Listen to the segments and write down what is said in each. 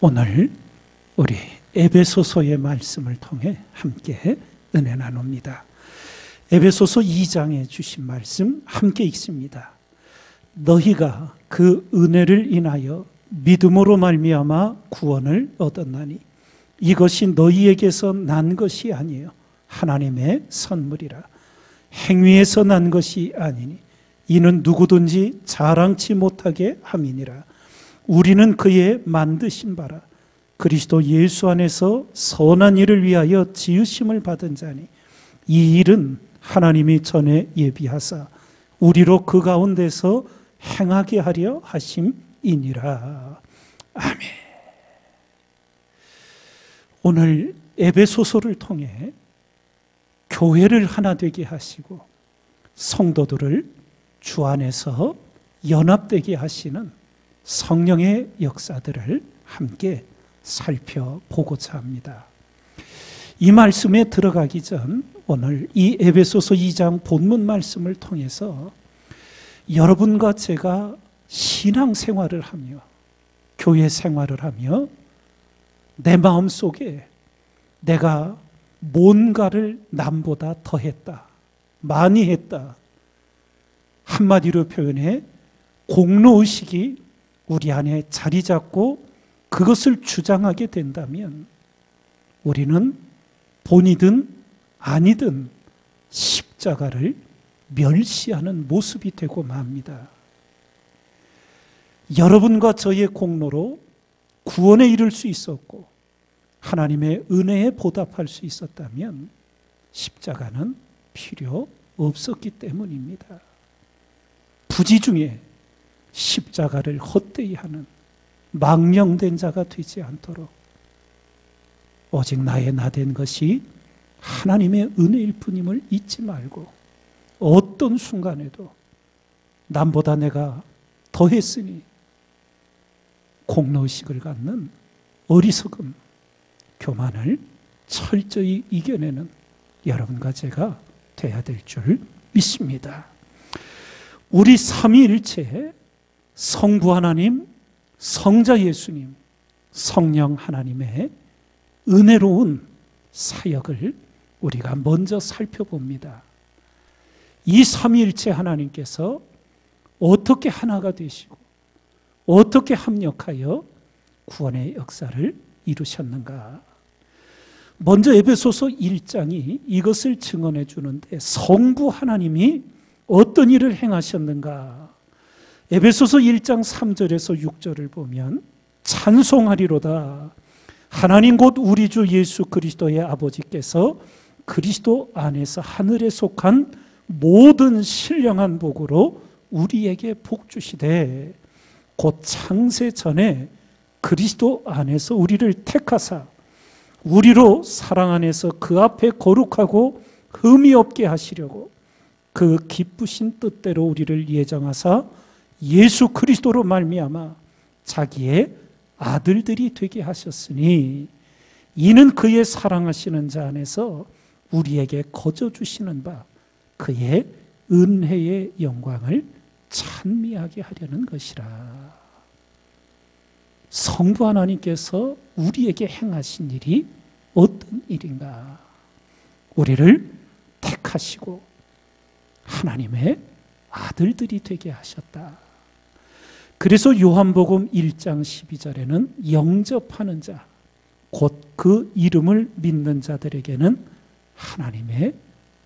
오늘 우리 에베소서의 말씀을 통해 함께 은혜 나눕니다. 에베소서 2장에 주신 말씀 함께 읽습니다. 너희가 그 은혜를 인하여 믿음으로 말미암아 구원을 얻었나니 이것이 너희에게서 난 것이 아니요 하나님의 선물이라. 행위에서 난 것이 아니니 이는 누구든지 자랑치 못하게 함이니라. 우리는 그의 만드신 바라 그리스도 예수 안에서 선한 일을 위하여 지으심을 받은 자니 이 일은 하나님이 전에 예비하사 우리로 그 가운데서 행하게 하려 하심이니라. 아멘. 오늘 에베소서를 통해 교회를 하나 되게 하시고 성도들을 주 안에서 연합되게 하시는 성령의 역사들을 함께 살펴보고자 합니다. 이 말씀에 들어가기 전 오늘 이 에베소서 2장 본문 말씀을 통해서 여러분과 제가 신앙생활을 하며 교회 생활을 하며 내 마음속에 내가 뭔가를 남보다 더했다, 많이 했다, 한마디로 표현해 공로의식이 우리 안에 자리 잡고 그것을 주장하게 된다면 우리는 본이든 아니든 십자가를 멸시하는 모습이 되고 맙니다. 여러분과 저의 공로로 구원에 이를 수 있었고 하나님의 은혜에 보답할 수 있었다면 십자가는 필요 없었기 때문입니다. 부지 중에 십자가를 헛되이 하는 망령된 자가 되지 않도록 오직 나의 나된 것이 하나님의 은혜일 뿐임을 잊지 말고 어떤 순간에도 남보다 내가 더했으니 공로의식을 갖는 어리석음, 교만을 철저히 이겨내는 여러분과 제가 돼야 될 줄 믿습니다. 우리 삼위일체 성부 하나님, 성자 예수님, 성령 하나님의 은혜로운 사역을 우리가 먼저 살펴봅니다. 이 삼위일체 하나님께서 어떻게 하나가 되시고 어떻게 합력하여 구원의 역사를 이루셨는가? 먼저 에베소서 1장이 이것을 증언해 주는데 성부 하나님이 어떤 일을 행하셨는가? 에베소서 1장 3절에서 6절을 보면 찬송하리로다. 하나님 곧 우리 주 예수 그리스도의 아버지께서 그리스도 안에서 하늘에 속한 모든 신령한 복으로 우리에게 복 주시되 곧 창세 전에 그리스도 안에서 우리를 택하사 우리로 사랑 안에서 그 앞에 거룩하고 흠이 없게 하시려고 그 기쁘신 뜻대로 우리를 예정하사 예수 그리스도로 말미암아 자기의 아들들이 되게 하셨으니 이는 그의 사랑하시는 자 안에서 우리에게 거저 주시는 바 그의 은혜의 영광을 찬미하게 하려는 것이라. 성부 하나님께서 우리에게 행하신 일이 어떤 일인가? 우리를 택하시고 하나님의 아들들이 되게 하셨다. 그래서 요한복음 1장 12절에는 영접하는 자, 곧 그 이름을 믿는 자들에게는 하나님의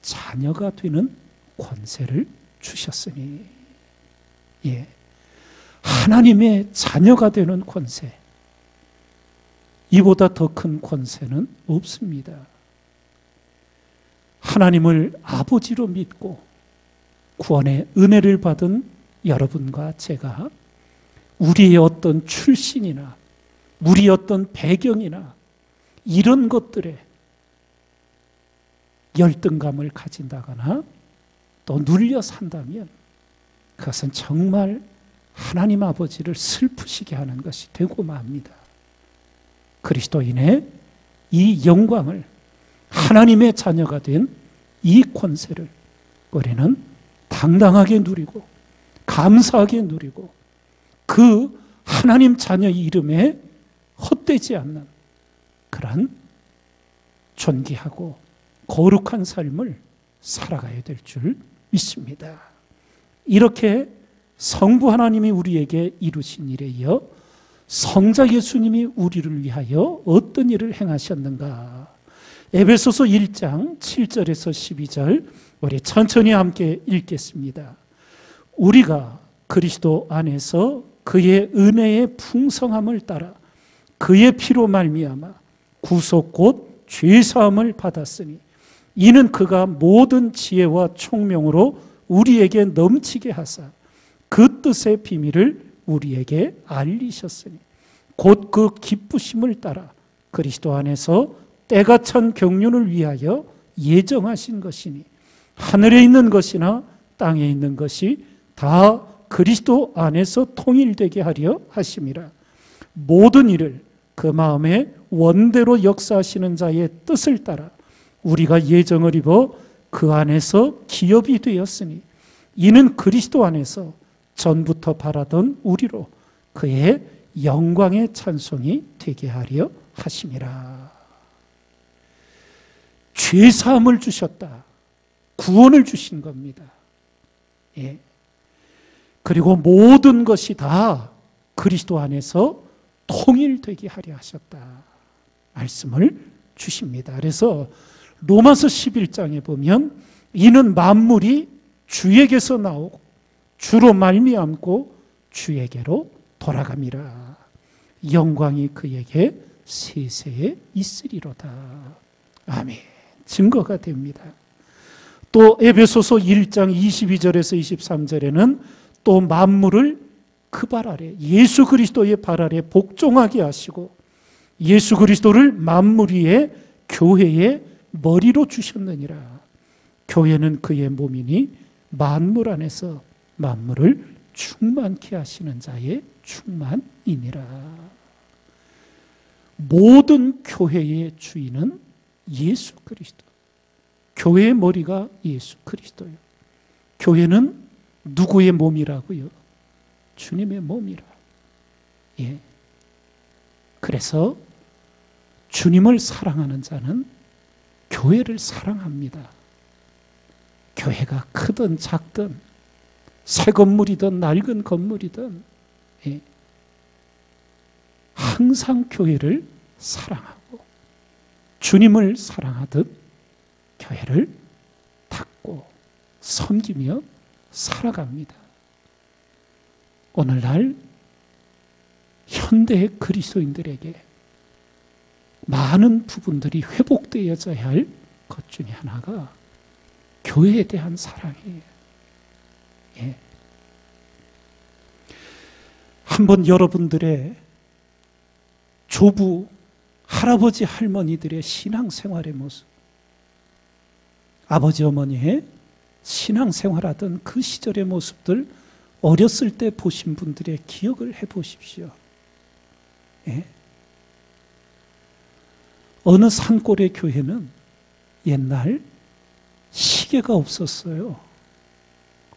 자녀가 되는 권세를 주셨으니, 예, 하나님의 자녀가 되는 권세, 이보다 더 큰 권세는 없습니다. 하나님을 아버지로 믿고 구원의 은혜를 받은 여러분과 제가 우리의 어떤 출신이나 우리의 어떤 배경이나 이런 것들에 열등감을 가진다거나 또 눌려 산다면 그것은 정말 하나님 아버지를 슬프시게 하는 것이 되고 맙니다. 그리스도인의 이 영광을, 하나님의 자녀가 된 이 권세를 우리는 당당하게 누리고 감사하게 누리고 그 하나님 자녀 이름에 헛되지 않는 그런 존귀하고 거룩한 삶을 살아가야 될 줄 믿습니다. 이렇게 성부 하나님이 우리에게 이루신 일에 이어 성자 예수님이 우리를 위하여 어떤 일을 행하셨는가? 에베소서 1장 7절에서 12절 우리 천천히 함께 읽겠습니다. 우리가 그리스도 안에서 그의 은혜의 풍성함을 따라 그의 피로 말미암아 구속 곧 죄사함을 받았으니 이는 그가 모든 지혜와 총명으로 우리에게 넘치게 하사 그 뜻의 비밀을 우리에게 알리셨으니 곧 그 기쁘심을 따라 그리스도 안에서 때가 찬 경륜을 위하여 예정하신 것이니 하늘에 있는 것이나 땅에 있는 것이 다 그리스도 안에서 통일되게 하려 하심이라. 모든 일을 그 마음에 원대로 역사하시는 자의 뜻을 따라 우리가 예정을 입어 그 안에서 기업이 되었으니 이는 그리스도 안에서 전부터 바라던 우리로 그의 영광의 찬송이 되게 하려 하심이라. 죄사함을 주셨다. 구원을 주신 겁니다. 예. 그리고 모든 것이 다 그리스도 안에서 통일되게 하려 하셨다. 말씀을 주십니다. 그래서 로마서 11장에 보면 이는 만물이 주에게서 나오고 주로 말미암고 주에게로 돌아감이라. 영광이 그에게 세세에 있으리로다. 아멘. 증거가 됩니다. 또 에베소서 1장 22절에서 23절에는 또 만물을 그 발 아래 예수 그리스도의 발 아래 복종하게 하시고 예수 그리스도를 만물 위에 교회의 머리로 주셨느니라. 교회는 그의 몸이니 만물 안에서 만물을 충만케 하시는 자의 충만이니라. 모든 교회의 주인은 예수 그리스도. 교회의 머리가 예수 그리스도예요. 교회는 누구의 몸이라고요? 주님의 몸이라. 예. 그래서 주님을 사랑하는 자는 교회를 사랑합니다. 교회가 크든 작든 새 건물이든 낡은 건물이든 예. 항상 교회를 사랑하고 주님을 사랑하듯 교회를 닦고 섬기며 살아갑니다. 오늘날 현대의 그리스도인들에게 많은 부분들이 회복되어져야 할 것 중에 하나가 교회에 대한 사랑이에요. 예. 한번 여러분들의 조부, 할아버지, 할머니들의 신앙생활의 모습, 아버지, 어머니의 신앙생활하던 그 시절의 모습들 어렸을 때 보신 분들의 기억을 해보십시오. 예? 어느 산골의 교회는 옛날 시계가 없었어요.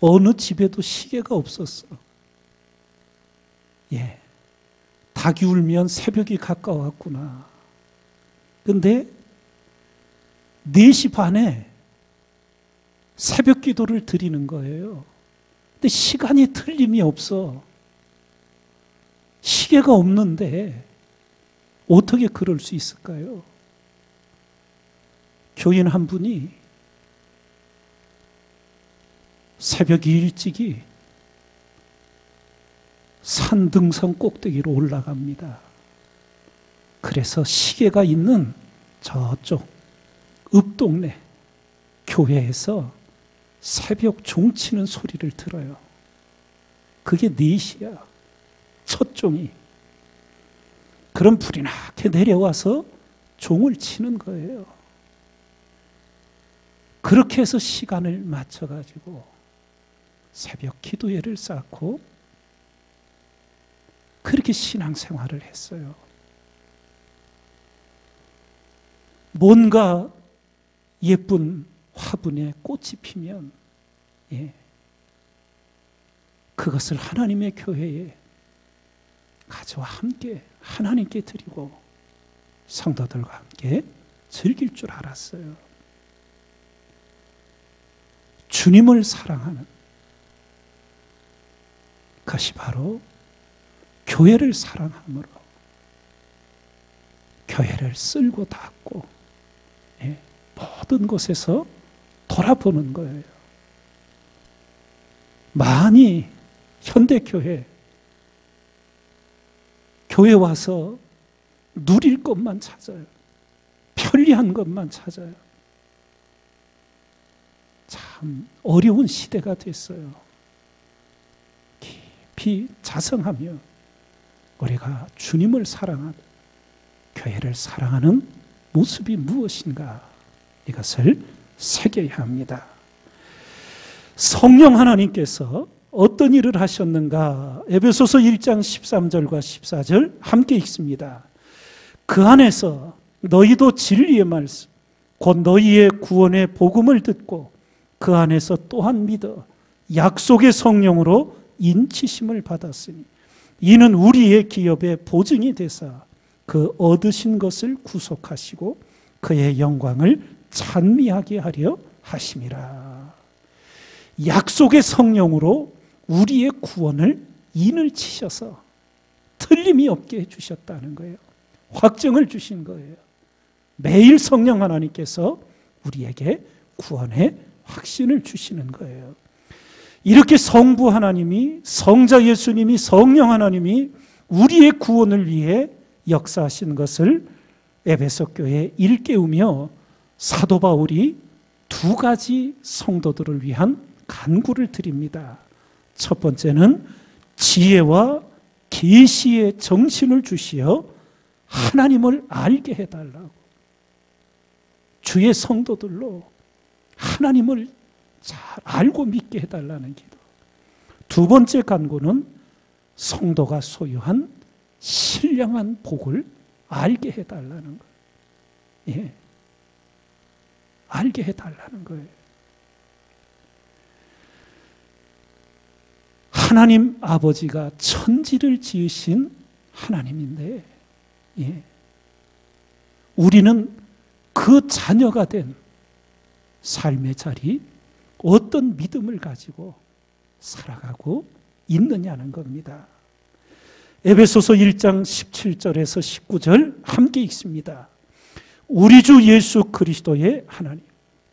어느 집에도 시계가 없었어. 예. 닭이 울면 새벽이 가까웠구나. 근데 4시 반에 새벽 기도를 드리는 거예요. 근데 시간이 틀림이 없어. 시계가 없는데 어떻게 그럴 수 있을까요? 교인 한 분이 새벽 일찍이 산 등성 꼭대기로 올라갑니다. 그래서 시계가 있는 저쪽 읍동네 교회에서 새벽 종치는 소리를 들어요. 그게 4시야. 첫 종이. 그럼 불이 나게 내려와서 종을 치는 거예요. 그렇게 해서 시간을 맞춰가지고 새벽 기도회를 쌓고 그렇게 신앙생활을 했어요. 뭔가 예쁜 화분에 꽃이 피면 예, 그것을 하나님의 교회에 가져와 함께 하나님께 드리고 성도들과 함께 즐길 줄 알았어요. 주님을 사랑하는 그것이 바로 교회를 사랑함으로 교회를 쓸고 닦고 모든 곳에서 돌아보는 거예요. 많이 현대교회 교회 와서 누릴 것만 찾아요. 편리한 것만 찾아요. 참 어려운 시대가 됐어요. 깊이 자성하며 우리가 주님을 사랑하는 교회를 사랑하는 모습이 무엇인가 이것을 새겨야 합니다. 성령 하나님께서 어떤 일을 하셨는가? 에베소서 1장 13절과 14절 함께 읽습니다. 그 안에서 너희도 진리의 말씀 곧 너희의 구원의 복음을 듣고 그 안에서 또한 믿어 약속의 성령으로 인치심을 받았으니 이는 우리의 기업의 보증이 되사 그 얻으신 것을 구속하시고 그의 영광을 찬미하게 하려 하심이라. 약속의 성령으로 우리의 구원을 인을 치셔서 틀림이 없게 해주셨다는 거예요. 확정을 주신 거예요. 매일 성령 하나님께서 우리에게 구원의 확신을 주시는 거예요. 이렇게 성부 하나님이, 성자 예수님이, 성령 하나님이 우리의 구원을 위해 역사하신 것을 에베소 교회에 일깨우며 사도 바울이 두 가지 성도들을 위한 간구를 드립니다. 첫 번째는 지혜와 계시의 정신을 주시어 하나님을 알게 해달라고. 주의 성도들로 하나님을 잘 알고 믿게 해달라는 기도. 두 번째 간구는 성도가 소유한 신령한 복을 알게 해달라는 거예요. 예. 알게 해달라는 거예요. 하나님 아버지가 천지를 지으신 하나님인데, 예. 우리는 그 자녀가 된 삶의 자리, 어떤 믿음을 가지고 살아가고 있느냐는 겁니다. 에베소서 1장 17절에서 19절 함께 읽습니다. 우리 주 예수 그리스도의 하나님,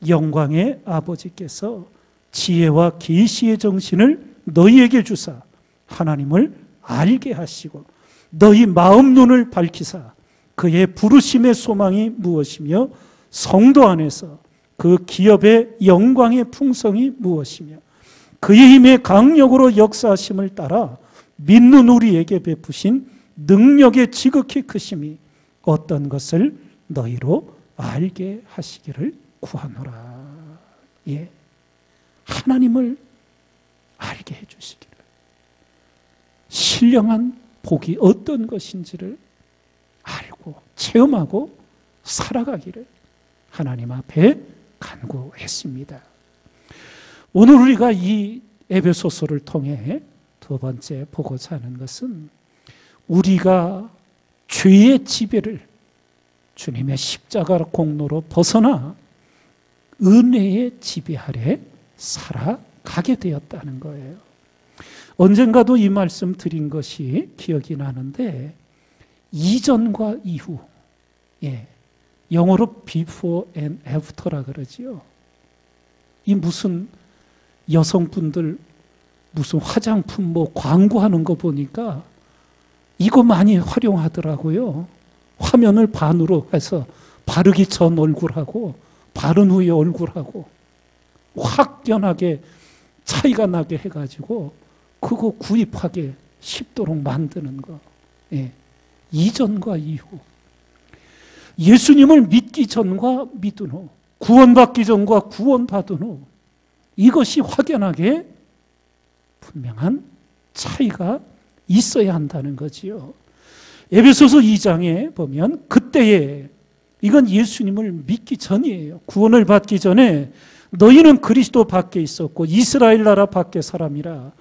영광의 아버지께서 지혜와 계시의 정신을 너희에게 주사 하나님을 알게 하시고 너희 마음 눈을 밝히사 그의 부르심의 소망이 무엇이며 성도 안에서 그 기업의 영광의 풍성이 무엇이며 그의 힘의 강력으로 역사하심을 따라 믿는 우리에게 베푸신 능력의 지극히 크심이 어떤 것을 너희로 알게 하시기를 구하노라. 예. 하나님을 알게 해주시기를, 신령한 복이 어떤 것인지를 알고 체험하고 살아가기를 하나님 앞에 간구했습니다. 오늘 우리가 이 에베소서를 통해 두 번째 보고자 하는 것은 우리가 죄의 지배를 주님의 십자가 공로로 벗어나 은혜의 지배 아래 살아가게 되었다는 거예요. 언젠가도 이 말씀 드린 것이 기억이 나는데 이전과 이후, 예, 영어로 before and after라 그러지요. 이 무슨 여성분들 무슨 화장품 뭐 광고하는 거 보니까 이거 많이 활용하더라고요. 화면을 반으로 해서 바르기 전 얼굴하고 바른 후에 얼굴하고 확연하게 차이가 나게 해가지고 그거 구입하게 쉽도록 만드는 거. 예. 이전과 이후. 예수님을 믿기 전과 믿은 후, 구원받기 전과 구원받은 후, 이것이 확연하게 분명한 차이가 있어야 한다는 거지요. 에베소서 2장에 보면 그때에, 이건 예수님을 믿기 전이에요. 구원을 받기 전에 너희는 그리스도 밖에 있었고 이스라엘 나라 밖의 사람이라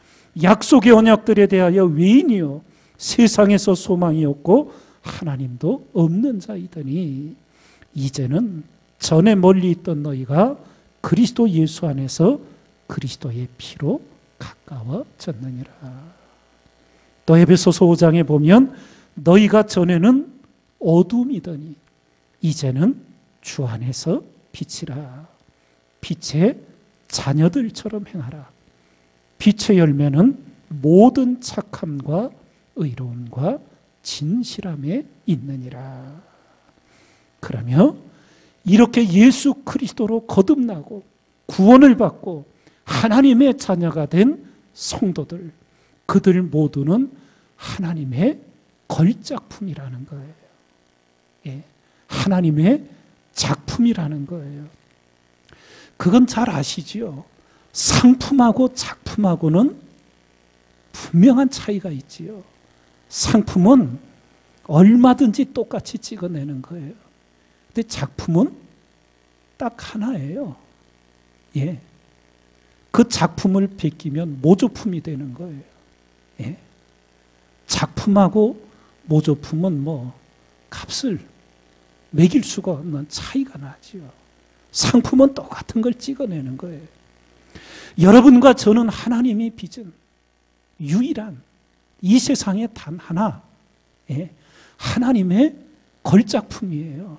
약속의 언약들에 대하여 외인이요 세상에서 소망이 없고 하나님도 없는 자이더니 이제는 전에 멀리 있던 너희가 그리스도 예수 안에서 그리스도의 피로 가까워졌느니라. 또 에베소서 5장에 보면 너희가 전에는 어둠이더니 이제는 주 안에서 빛이라. 빛의 자녀들처럼 행하라. 빛의 열매는 모든 착함과 의로움과 진실함에 있느니라. 그러며 이렇게 예수 그리스도로 거듭나고 구원을 받고 하나님의 자녀가 된 성도들, 그들 모두는 하나님의 걸작품이라는 거예요. 예, 하나님의 작품이라는 거예요. 그건 잘 아시지요. 상품하고 작품하고는 분명한 차이가 있지요. 상품은 얼마든지 똑같이 찍어내는 거예요. 근데 작품은 딱 하나예요. 예. 그 작품을 베끼면 모조품이 되는 거예요. 예. 작품하고 모조품은 뭐 값을 매길 수가 없는 차이가 나지요. 상품은 똑같은 걸 찍어내는 거예요. 여러분과 저는 하나님이 빚은 유일한 이 세상에 단 하나, 예, 하나님의 걸작품이에요.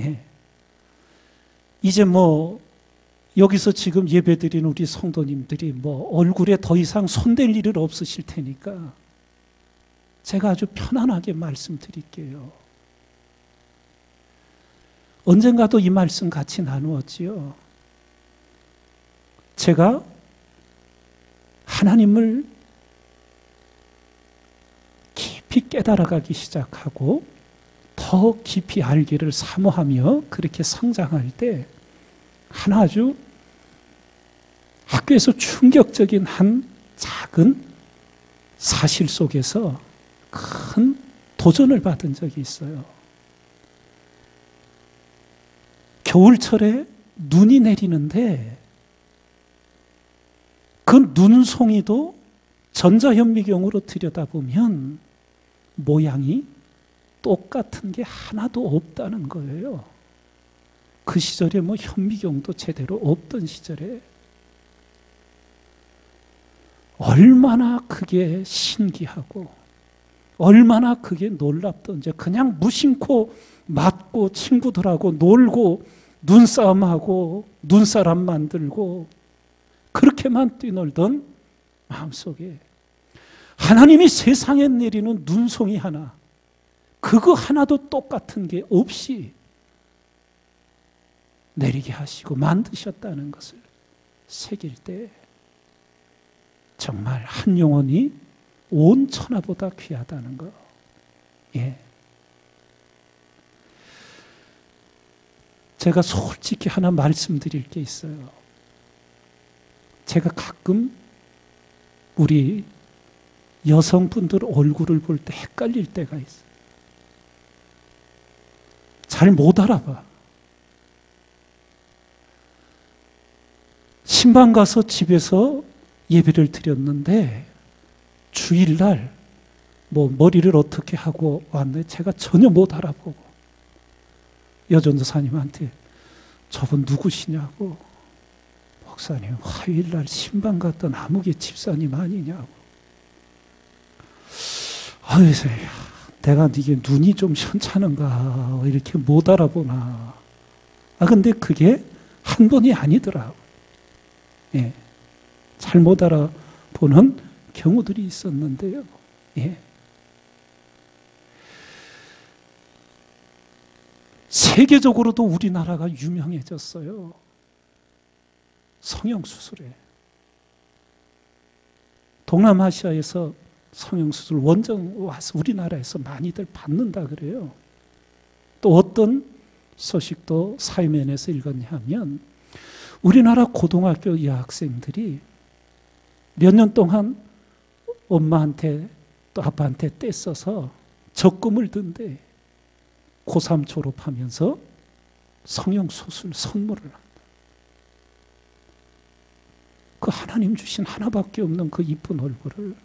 예. 이제 뭐 여기서 지금 예배드리는 우리 성도님들이 뭐 얼굴에 더 이상 손댈 일은 없으실 테니까 제가 아주 편안하게 말씀드릴게요. 언젠가도 이 말씀 같이 나누었지요. 제가 하나님을 깊이 깨달아가기 시작하고 더 깊이 알기를 사모하며 그렇게 성장할 때 하나 아주 학교에서 충격적인 한 작은 사실 속에서 큰 도전을 받은 적이 있어요. 겨울철에 눈이 내리는데 그 눈송이도 전자현미경으로 들여다보면 모양이 똑같은 게 하나도 없다는 거예요. 그 시절에 뭐 현미경도 제대로 없던 시절에 얼마나 그게 신기하고 얼마나 그게 놀랍던지 그냥 무심코 맞고 친구들하고 놀고 눈싸움하고 눈사람 만들고 그렇게만 뛰놀던 마음속에 하나님이 세상에 내리는 눈송이 하나, 그거 하나도 똑같은 게 없이 내리게 하시고 만드셨다는 것을 새길 때 정말 한 영혼이 온 천하보다 귀하다는 거. 예. 제가 솔직히 하나 말씀드릴 게 있어요. 제가 가끔 우리 여성분들 얼굴을 볼 때 헷갈릴 때가 있어요. 잘 못 알아봐. 신방 가서 집에서 예배를 드렸는데 주일날 뭐 머리를 어떻게 하고 왔는데 제가 전혀 못 알아보고 여전도사님한테 저분 누구시냐고, 목사님 화요일날 신방 갔던 아무개 집사님 아니냐고. 그래서 내가 이게 눈이 좀 현찮은가 이렇게 못 알아보나. 근데 그게 한 번이 아니더라고. 예. 잘 못 알아보는 경우들이 있었는데요. 예. 세계적으로도 우리나라가 유명해졌어요. 성형수술에. 동남아시아에서 성형수술 원정 와서 우리나라에서 많이들 받는다 그래요. 또 어떤 소식도 사회면에서 읽었냐 하면 우리나라 고등학교 여학생들이 몇 년 동안 엄마한테 또 아빠한테 떼써서 적금을 든대. 고3 졸업하면서 성형수술 선물을 한다. 그 하나님 주신 하나밖에 없는 그 이쁜 얼굴을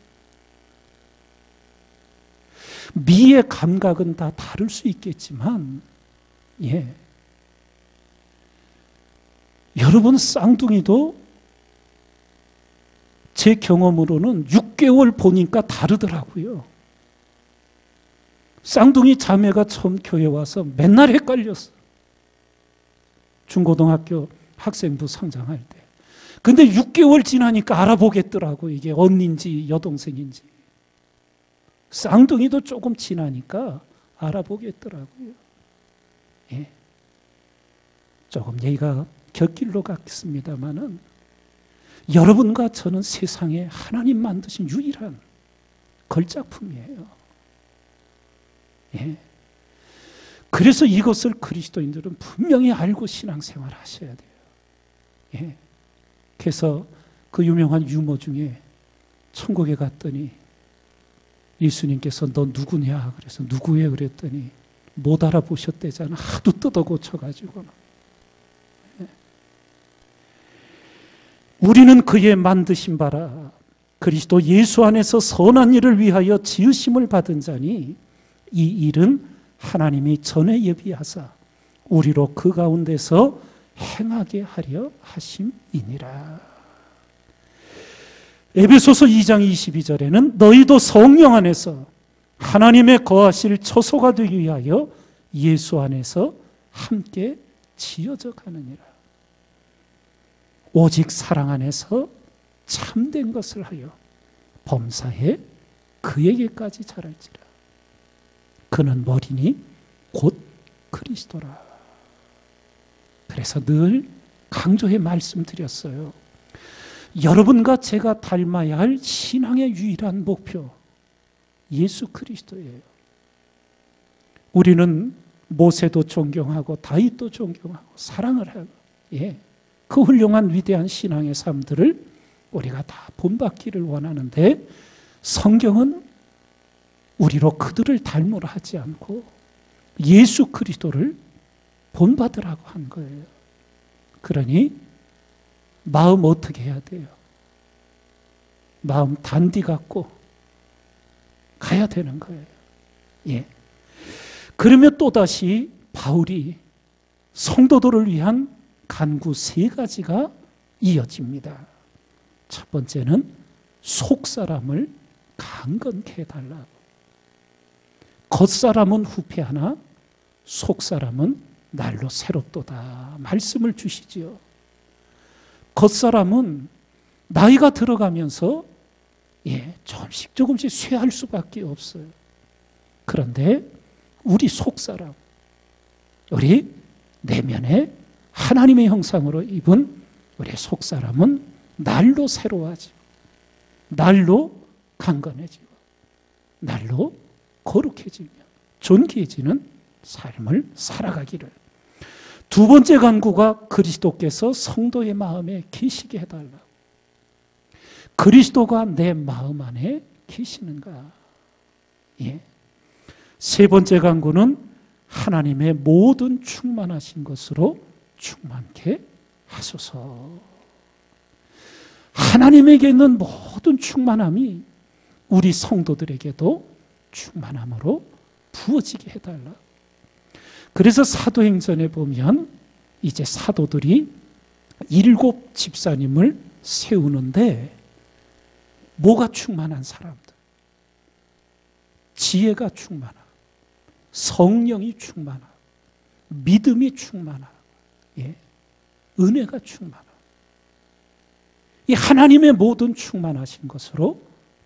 미의 감각은 다 다를 수 있겠지만, 여러분, 쌍둥이도 제 경험으로는 6개월 보니까 다르더라고요. 쌍둥이 자매가 처음 교회 와서 맨날 헷갈렸어. 중고등학교 학생부 성장할 때. 근데 6개월 지나니까 알아보겠더라고. 이게 언니인지 여동생인지. 쌍둥이도 조금 지나니까 알아보겠더라고요. 조금 얘기가 곁길로 갔습니다만은 여러분과 저는 세상에 하나님 만드신 유일한 걸작품이에요. 그래서 이것을 그리스도인들은 분명히 알고 신앙생활 하셔야 돼요. 그래서 그 유명한 유머 중에 천국에 갔더니 예수님께서 너 누구냐? 그래서 누구예요? 그랬더니 못 알아보셨대잖아. 하도 뜯어 고쳐가지고. 우리는 그의 만드신 바라 그리스도 예수 안에서 선한 일을 위하여 지으심을 받은 자니 이 일은 하나님이 전에 예비하사 우리로 그 가운데서 행하게 하려 하심이니라. 에베소서 2장 22절에는 너희도 성령 안에서 하나님의 거하실 처소가 되기 위하여 예수 안에서 함께 지어져 가느니라. 오직 사랑 안에서 참된 것을 하여 범사에 그에게까지 자랄지라. 그는 머리니 곧 그리스도라. 그래서 늘 강조해 말씀드렸어요. 여러분과 제가 닮아야 할 신앙의 유일한 목표, 예수 그리스도예요. 우리는 모세도 존경하고 다윗도 존경하고 사랑을 하고, 그 훌륭한 위대한 신앙의 삶들을 우리가 다 본받기를 원하는데, 성경은 우리로 그들을 닮으라 하지 않고 예수 그리스도를 본받으라고 한 거예요. 그러니 마음 어떻게 해야 돼요? 마음 단디 갖고 가야 되는 거예요. 그러면 또다시 바울이 성도들을 위한 간구 3가지가 이어집니다. 첫 번째는 속사람을 강건케 해달라. 겉사람은 후패하나 속사람은 날로 새롭도다. 말씀을 주시지요. 겉사람은 나이가 들어가면서 조금씩 쇠할 수밖에 없어요. 그런데 우리 속사람, 우리 내면에 하나님의 형상으로 입은 우리 속사람은 날로 새로워지고 날로 강건해지고 날로 거룩해지며 존귀해지는 삶을 살아가기를. 두 번째 간구가 그리스도께서 성도의 마음에 계시게 해달라. 그리스도가 내 마음 안에 계시는가? 세 번째 간구는 하나님의 모든 충만하신 것으로 충만케 하소서. 하나님에게 있는 모든 충만함이 우리 성도들에게도 충만함으로 부어지게 해달라. 그래서 사도행전에 보면 이제 사도들이 7 집사님을 세우는데 뭐가 충만한 사람들? 지혜가 충만하고 성령이 충만하고 믿음이 충만하고 은혜가 충만하고 이 하나님의 모든 충만하신 것으로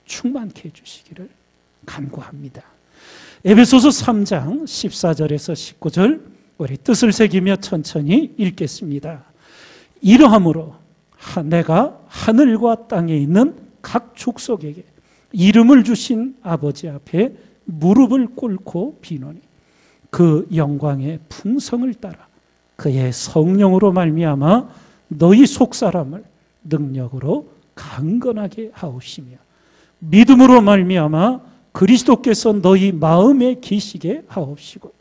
충만케 해주시기를 간구합니다. 에베소서 3장 14절에서 19절 우리 뜻을 새기며 천천히 읽겠습니다. 이러함으로 내가 하늘과 땅에 있는 각 족속에게 이름을 주신 아버지 앞에 무릎을 꿇고 비노니 그 영광의 풍성을 따라 그의 성령으로 말미암아 너희 속사람을 능력으로 강건하게 하옵시며 믿음으로 말미암아 그리스도께서 너희 마음에 계시게 하옵시고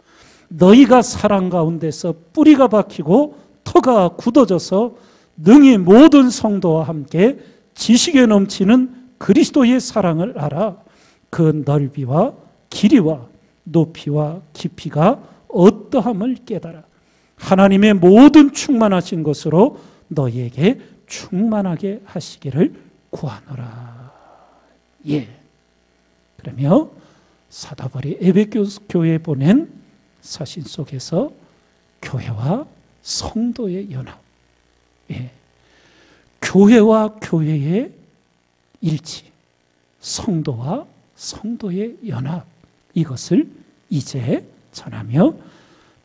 너희가 사랑 가운데서 뿌리가 박히고 터가 굳어져서 능히 모든 성도와 함께 지식에 넘치는 그리스도의 사랑을 알아 그 넓이와 길이와 높이와 깊이가 어떠함을 깨달아 하나님의 모든 충만하신 것으로 너희에게 충만하게 하시기를 구하노라. 예. 그러며 사도 바울이 에베소 교회에 보낸 서신 속에서 교회와 성도의 연합, 예. 교회와 교회의 일치, 성도와 성도의 연합, 이것을 이제 전하며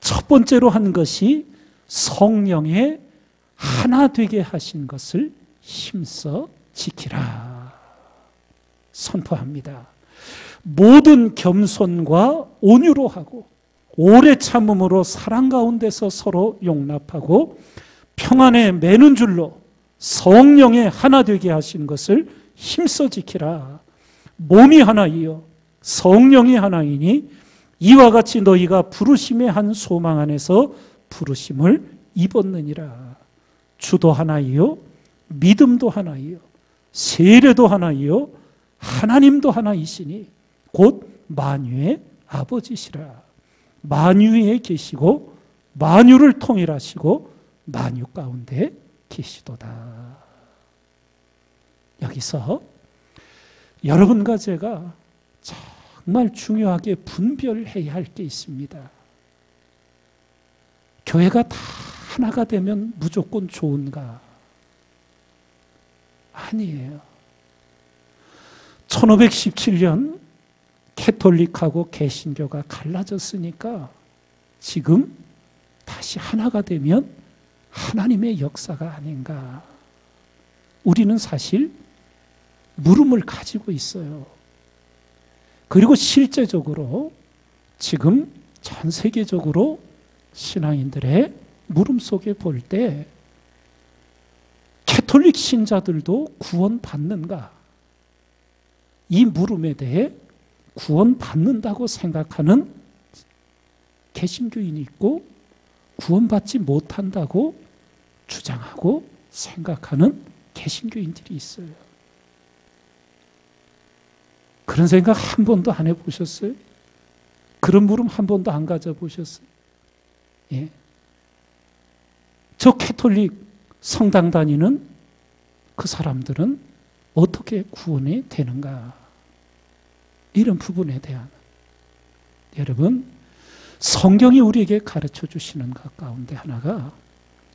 첫 번째로 한 것이 성령의 하나 되게 하신 것을 힘써 지키라 선포합니다. 모든 겸손과 온유로 하고 오래 참음으로 사랑 가운데서 서로 용납하고 평안에 매는 줄로 성령의 하나 되게 하신 것을 힘써 지키라. 몸이 하나이요 성령이 하나이니 이와 같이 너희가 부르심의 한 소망 안에서 부르심을 입었느니라. 주도 하나이요 믿음도 하나이요 세례도 하나이요 하나님도 하나이시니 곧 만유의 아버지시라. 만유에 계시고 만유를 통일하시고 만유 가운데 계시도다. 여기서 여러분과 제가 정말 중요하게 분별해야 할 게 있습니다. 교회가 다 하나가 되면 무조건 좋은가? 아니에요. 1517년 캐톨릭하고 개신교가 갈라졌으니까 지금 다시 하나가 되면 하나님의 역사가 아닌가. 우리는 사실 물음을 가지고 있어요. 그리고 실제적으로 지금 전 세계적으로 신앙인들의 물음 속에 볼 때 캐톨릭 신자들도 구원받는가? 이 물음에 대해 구원받는다고 생각하는 개신교인이 있고 구원받지 못한다고 주장하고 생각하는 개신교인들이 있어요. 그런 생각 한 번도 안 해보셨어요? 그런 물음 한 번도 안 가져보셨어요? 예. 저 캐톨릭 성당 다니는 그 사람들은 어떻게 구원이 되는가? 이런 부분에 대한 여러분 성경이 우리에게 가르쳐 주시는 것 가운데 하나가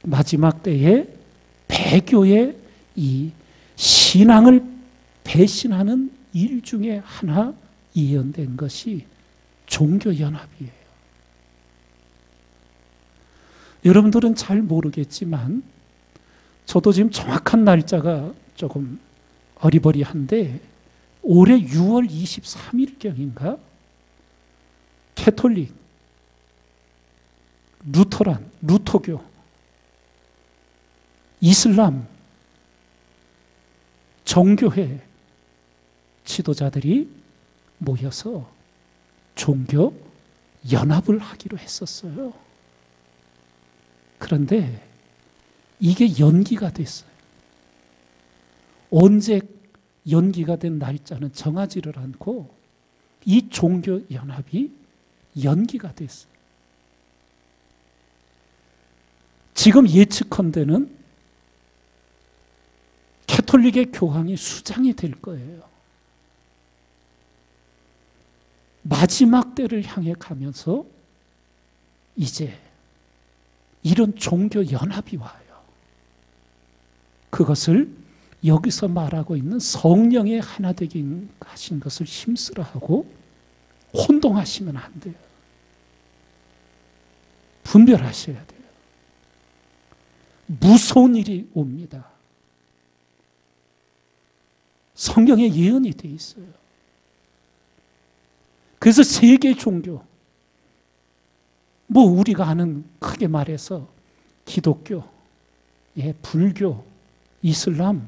마지막 때에 배교의 이 신앙을 배신하는 일 중에 하나 이연된 것이 종교연합이에요. 여러분들은 잘 모르겠지만 저도 지금 정확한 날짜가 조금 어리버리한데 올해 6월 23일경인가 캐톨릭, 루터란, 루터교, 이슬람, 정교회 지도자들이 모여서 종교 연합을 하기로 했었어요. 그런데 이게 연기가 됐어요. 언제 연기가 된 날짜는 정하지를 않고 이 종교 연합이 연기가 됐어요. 지금 예측컨대는 캐톨릭의 교황이 수장이 될 거예요. 마지막 때를 향해 가면서 이제 이런 종교 연합이 와요. 그것을 여기서 말하고 있는 성령의 하나 되게 하신 것을 힘쓰라 하고 혼동하시면 안 돼요. 분별하셔야 돼요. 무서운 일이 옵니다. 성경에 예언이 돼 있어요. 그래서 세계 종교, 뭐 우리가 아는 크게 말해서 기독교, 예, 불교, 이슬람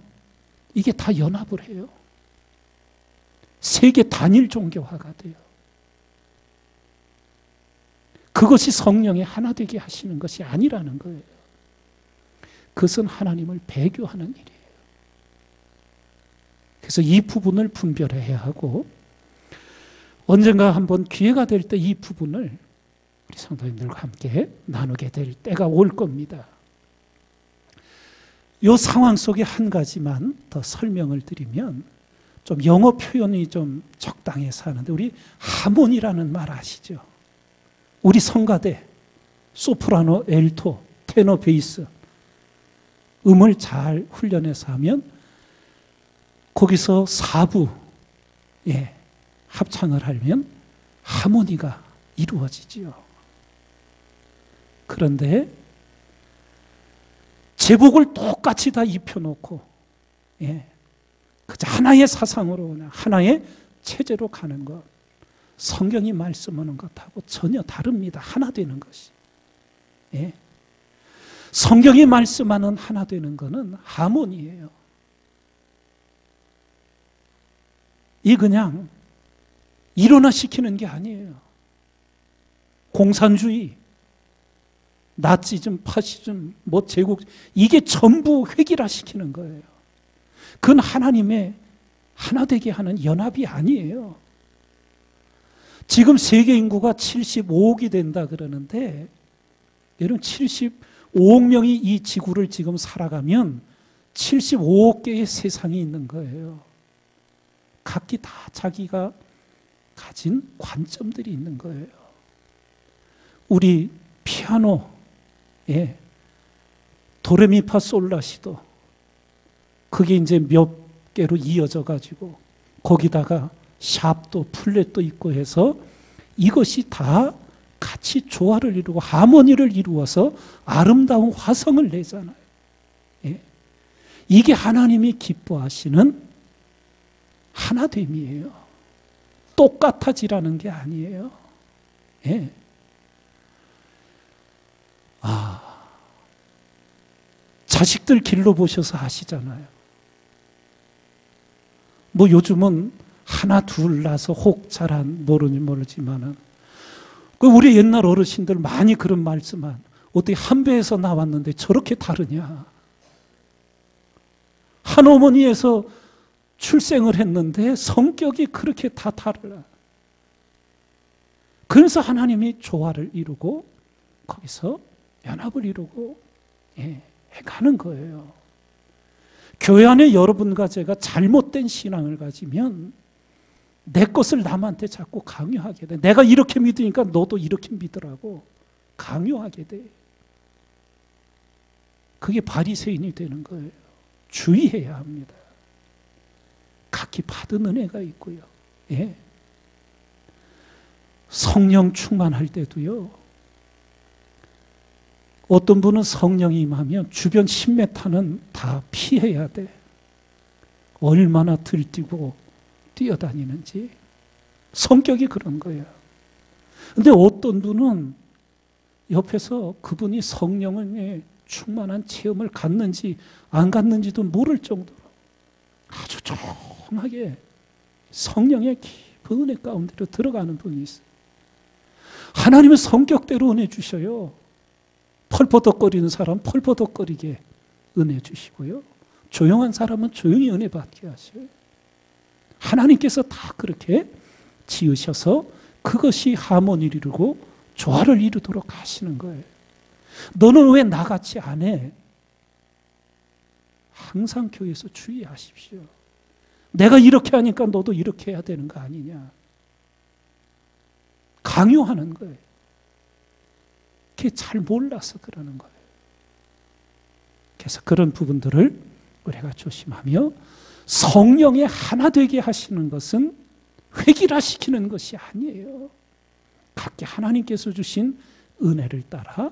이게 다 연합을 해요. 세계 단일 종교화가 돼요. 그것이 성령의 하나 되게 하시는 것이 아니라는 거예요. 그것은 하나님을 배교하는 일이에요. 그래서 이 부분을 분별해야 하고 언젠가 한번 기회가 될 때 이 부분을 우리 성도님들과 함께 나누게 될 때가 올 겁니다. 이 상황 속에 한 가지만 더 설명을 드리면, 좀 영어 표현이 좀 적당해서 하는데, 우리 하모니라는 말 아시죠? 우리 성가대 소프라노, 엘토, 테너, 베이스 음을 잘 훈련해서 하면 거기서 4부 합창을 하면 하모니가 이루어지지요. 그런데 제복을 똑같이 다 입혀놓고 그저 하나의 사상으로, 하나의 체제로 가는 것, 성경이 말씀하는 것하고 전혀 다릅니다. 하나 되는 것이. 성경이 말씀하는 하나 되는 것은 하모니예요. 이 그냥 일원화시키는 게 아니에요. 공산주의, 나치즘, 파시즘, 제국, 이게 전부 획일화시키는 거예요. 그건 하나님의 하나 되게 하는 연합이 아니에요. 지금 세계 인구가 75억이 된다 그러는데, 여러분 75억 명이 이 지구를 지금 살아가면 75억 개의 세상이 있는 거예요. 각기 다 자기가 가진 관점들이 있는 거예요. 우리 피아노, 도레미파솔라시도, 그게 이제 몇 개로 이어져 가지고 거기다가 샵도 플랫도 있고 해서 이것이 다 같이 조화를 이루고 하모니를 이루어서 아름다운 화성을 내잖아요. 이게 하나님이 기뻐하시는 하나됨이에요. 똑같아지라는 게 아니에요. 자식들 길러보셔서 아시잖아요. 요즘은 하나 둘 낳아서 혹 잘한 모르지만은, 우리 옛날 어르신들 많이 그런 말씀한, 어떻게 한 배에서 나왔는데 저렇게 다르냐. 한 어머니에서 출생을 했는데 성격이 그렇게 다 달라. 그래서 하나님이 조화를 이루고 거기서 연합을 이루고 해가는 거예요. 교회 안에 여러분과 제가 잘못된 신앙을 가지면 내 것을 남한테 자꾸 강요하게 돼. 내가 이렇게 믿으니까 너도 이렇게 믿으라고 강요하게 돼. 그게 바리새인이 되는 거예요. 주의해야 합니다. 각기 받은 은혜가 있고요. 성령 충만할 때도요, 어떤 분은 성령이 임하면 주변 10m는 다 피해야 돼. 얼마나 들뛰고 뛰어다니는지. 성격이 그런 거예요. 근데 어떤 분은 옆에서 그분이 성령의 충만한 체험을 갖는지 안 갖는지도 모를 정도로 아주 조용하게 성령의 깊은 은혜 가운데로 들어가는 분이 있어요. 하나님은 성격대로 은혜 주셔요. 펄퍼덕거리는 사람 펄퍼덕거리게 은혜 주시고요, 조용한 사람은 조용히 은혜 받게 하셔요. 하나님께서 다 그렇게 지으셔서 그것이 하모니를 이루고 조화를 이루도록 하시는 거예요. 너는 왜 나같이 안 해? 항상 교회에서 주의하십시오. 내가 이렇게 하니까 너도 이렇게 해야 되는 거 아니냐. 강요하는 거예요. 그게 잘 몰라서 그러는 거예요. 그래서 그런 부분들을 우리가 조심하며, 성령의 하나 되게 하시는 것은 획일화시키는 것이 아니에요. 각기 하나님께서 주신 은혜를 따라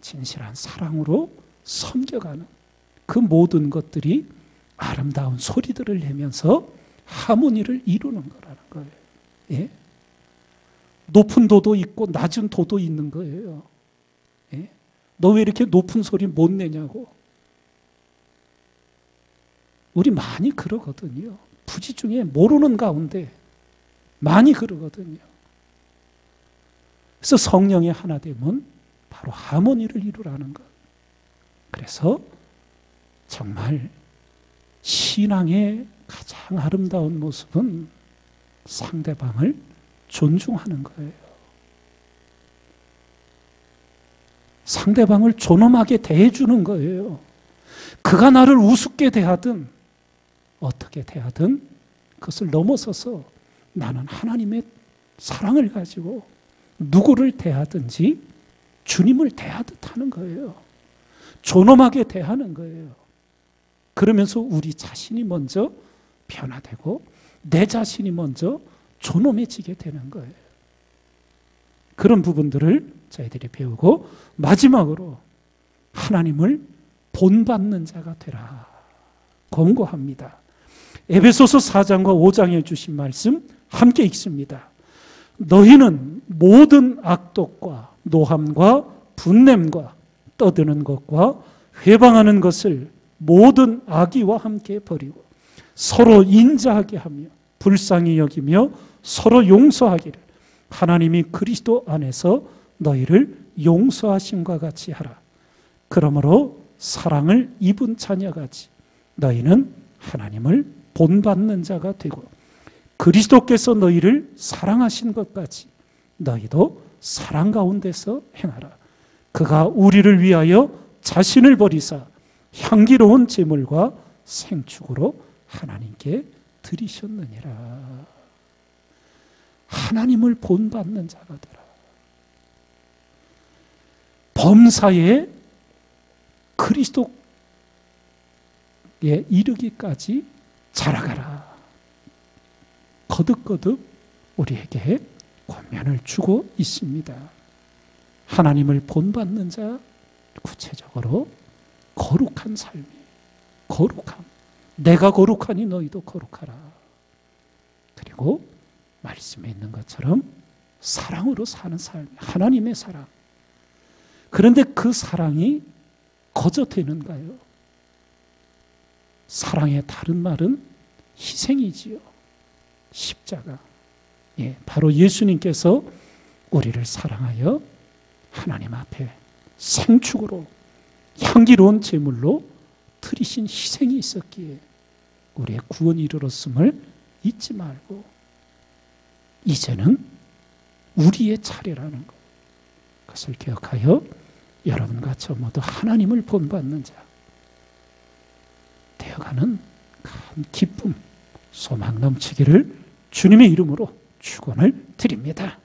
진실한 사랑으로 섬겨가는 그 모든 것들이 아름다운 소리들을 내면서 하모니를 이루는 거라는 거예요. 높은 도도 있고 낮은 도도 있는 거예요. 너 왜 이렇게 높은 소리 못 내냐고. 우리 많이 그러거든요. 부지 중에 모르는 가운데 많이 그러거든요. 그래서 성령의 하나됨은 바로 하모니를 이루라는 것. 그래서 정말 신앙의 가장 아름다운 모습은 상대방을 존중하는 거예요. 상대방을 존엄하게 대해주는 거예요. 그가 나를 우습게 대하든 어떻게 대하든 그것을 넘어서서 나는 하나님의 사랑을 가지고 누구를 대하든지 주님을 대하듯 하는 거예요. 존엄하게 대하는 거예요. 그러면서 우리 자신이 먼저 변화되고 내 자신이 먼저 존엄해지게 되는 거예요. 그런 부분들을 저희들이 배우고 마지막으로 하나님을 본받는 자가 되라 권고합니다. 에베소서 4장과 5장에 주신 말씀 함께 읽습니다. 너희는 모든 악독과 노함과 분냄과 떠드는 것과 회방하는 것을 모든 악의와 함께 버리고 서로 인자하게 하며 불쌍히 여기며 서로 용서하기를 하나님이 그리스도 안에서 너희를 용서하심과 같이 하라. 그러므로 사랑을 입은 자녀같이 너희는 하나님을 본받는 자가 되고 그리스도께서 너희를 사랑하신 것 같이 너희도 사랑 가운데서 행하라. 그가 우리를 위하여 자신을 버리사 향기로운 제물과 생축으로 하나님께 드리셨느니라. 하나님을 본받는 자가 되라. 범사에 그리스도에 이르기까지 자라가라. 거듭거듭 우리에게 권면을 주고 있습니다. 하나님을 본받는 자, 구체적으로 거룩한 삶이, 거룩함. 내가 거룩하니 너희도 거룩하라. 그리고 말씀에 있는 것처럼 사랑으로 사는 삶, 하나님의 사랑. 그런데 그 사랑이 거저 되는가요? 사랑의 다른 말은 희생이지요. 십자가. 바로 예수님께서 우리를 사랑하여 하나님 앞에 생축으로 향기로운 제물로 드리신 희생이 있었기에 우리의 구원이 이르렀음을 잊지 말고 이제는 우리의 차례라는 것, 그것을 기억하여 여러분과 저 모두 하나님을 본받는 자 되어가는 큰 기쁨, 소망 넘치기를 주님의 이름으로 축원을 드립니다.